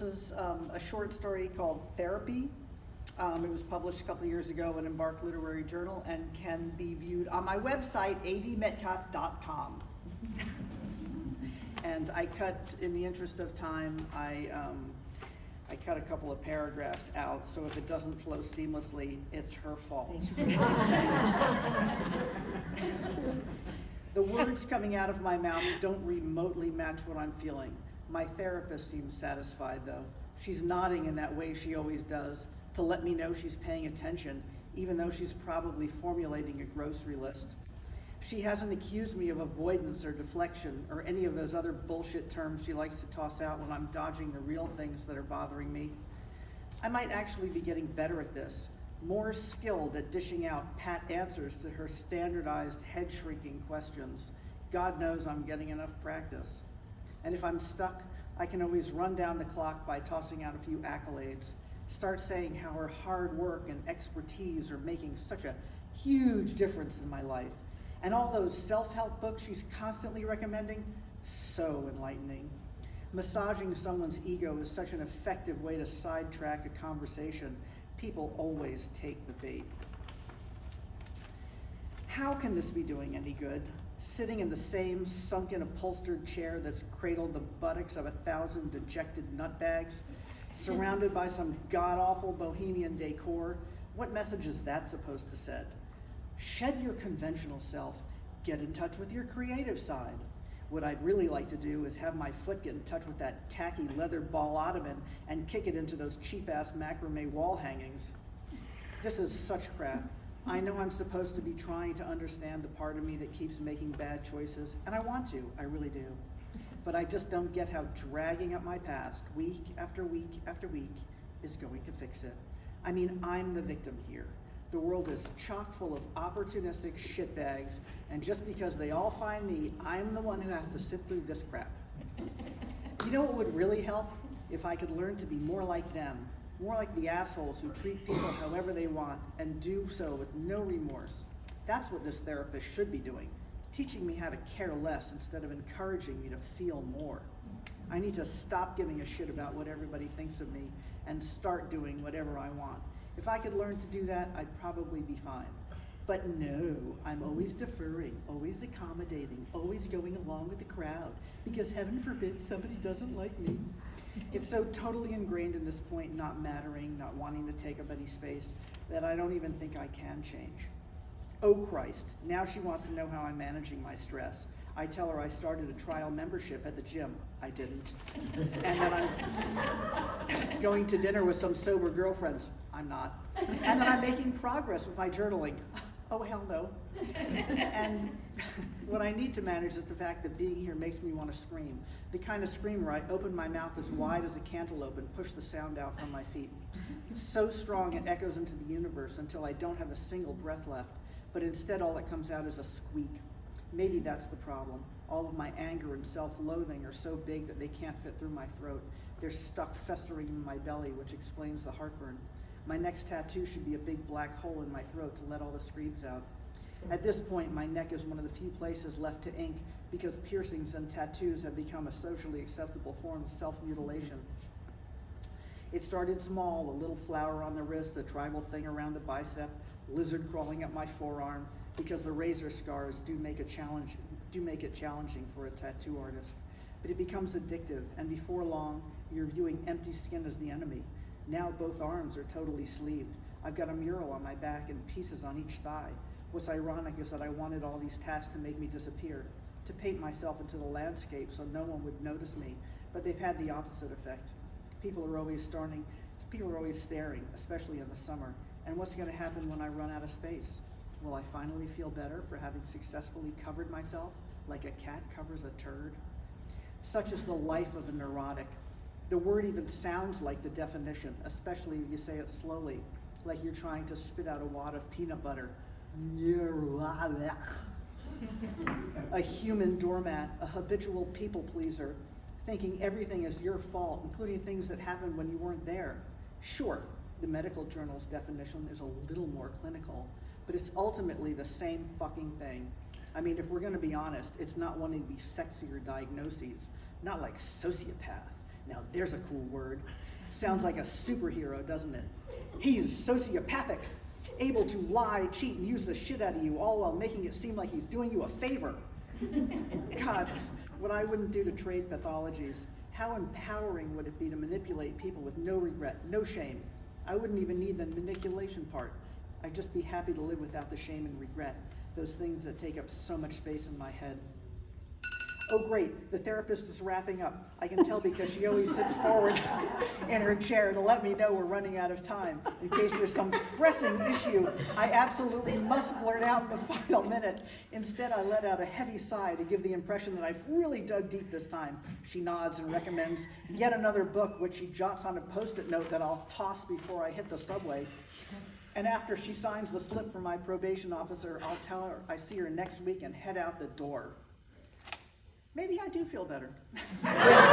This is a short story called Therapy. It was published a couple of years ago in Embark Literary Journal and can be viewed on my website, admetcalf.com. And I cut, in the interest of time, I cut a couple of paragraphs out, so if it doesn't flow seamlessly, it's her fault. The words coming out of my mouth don't remotely match what I'm feeling. My therapist seems satisfied, though. She's nodding in that way she always does, to let me know she's paying attention, even though she's probably formulating a grocery list. She hasn't accused me of avoidance or deflection or any of those other bullshit terms she likes to toss out when I'm dodging the real things that are bothering me. I might actually be getting better at this, more skilled at dishing out pat answers to her standardized head-shrinking questions. God knows I'm getting enough practice. And if I'm stuck, I can always run down the clock by tossing out a few accolades, start saying how her hard work and expertise are making such a huge difference in my life. And all those self-help books she's constantly recommending, so enlightening. Massaging someone's ego is such an effective way to sidetrack a conversation. People always take the bait. How can this be doing any good? Sitting in the same sunken upholstered chair that's cradled the buttocks of 1,000 dejected nutbags, surrounded by some god-awful bohemian decor, what message is that supposed to send? Shed your conventional self, get in touch with your creative side. What I'd really like to do is have my foot get in touch with that tacky leather ball ottoman and kick it into those cheap-ass macrame wall hangings. This is such crap. I know I'm supposed to be trying to understand the part of me that keeps making bad choices, and I want to, I really do. But I just don't get how dragging up my past week after week after week is going to fix it. I mean, I'm the victim here. The world is chock full of opportunistic shitbags, and just because they all find me, I'm the one who has to sit through this crap. You know what would really help? If I could learn to be more like them, more like the assholes who treat people however they want and do so with no remorse. That's what this therapist should be doing, teaching me how to care less instead of encouraging me to feel more. I need to stop giving a shit about what everybody thinks of me and start doing whatever I want. If I could learn to do that, I'd probably be fine. But no, I'm always deferring, always accommodating, always going along with the crowd, because heaven forbid somebody doesn't like me. It's so totally ingrained in this point, not mattering, not wanting to take up any space, that I don't even think I can change. Oh Christ, now she wants to know how I'm managing my stress. I tell her I started a trial membership at the gym. I didn't. And that I'm going to dinner with some sober girlfriends. I'm not. And that I'm making progress with my journaling. Oh, hell no. And what I need to manage is the fact that being here makes me want to scream. The kind of scream where I open my mouth as wide as a cantaloupe and push the sound out from my feet. So strong it echoes into the universe until I don't have a single breath left, but instead all that comes out is a squeak. Maybe that's the problem. All of my anger and self-loathing are so big that they can't fit through my throat. They're stuck festering in my belly, which explains the heartburn. My next tattoo should be a big black hole in my throat to let all the screams out. At this point, my neck is one of the few places left to ink because piercings and tattoos have become a socially acceptable form of self-mutilation. It started small, a little flower on the wrist, a tribal thing around the bicep, lizard crawling up my forearm, because the razor scars do make it challenging for a tattoo artist. But it becomes addictive, and before long, you're viewing empty skin as the enemy. Now both arms are totally sleeved. I've got a mural on my back and pieces on each thigh. What's ironic is that I wanted all these tats to make me disappear, to paint myself into the landscape so no one would notice me, but they've had the opposite effect. People are always staring, especially in the summer. And what's going to happen when I run out of space? Will I finally feel better for having successfully covered myself like a cat covers a turd? Such is the life of a neurotic. The word even sounds like the definition, especially if you say it slowly, like you're trying to spit out a wad of peanut butter. Neurotic. A human doormat, a habitual people pleaser, thinking everything is your fault, including things that happened when you weren't there. Sure, the medical journal's definition is a little more clinical, but it's ultimately the same fucking thing. I mean, if we're gonna be honest, it's not one of these sexier diagnoses, not like sociopath, Now there's a cool word. Sounds like a superhero, doesn't it? He's sociopathic, able to lie, cheat, and use the shit out of you, all while making it seem like he's doing you a favor. God, what I wouldn't do to trade pathologies. How empowering would it be to manipulate people with no regret, no shame? I wouldn't even need the manipulation part. I'd just be happy to live without the shame and regret, those things that take up so much space in my head. Oh great, the therapist is wrapping up. I can tell because she always sits forward in her chair to let me know we're running out of time. In case there's some pressing issue, I absolutely must blurt out in the final minute. Instead, I let out a heavy sigh to give the impression that I've really dug deep this time. She nods and recommends yet another book, which she jots on a post-it note that I'll toss before I hit the subway. And after she signs the slip for my probation officer, I'll tell her I see her next week and head out the door. Maybe I do feel better.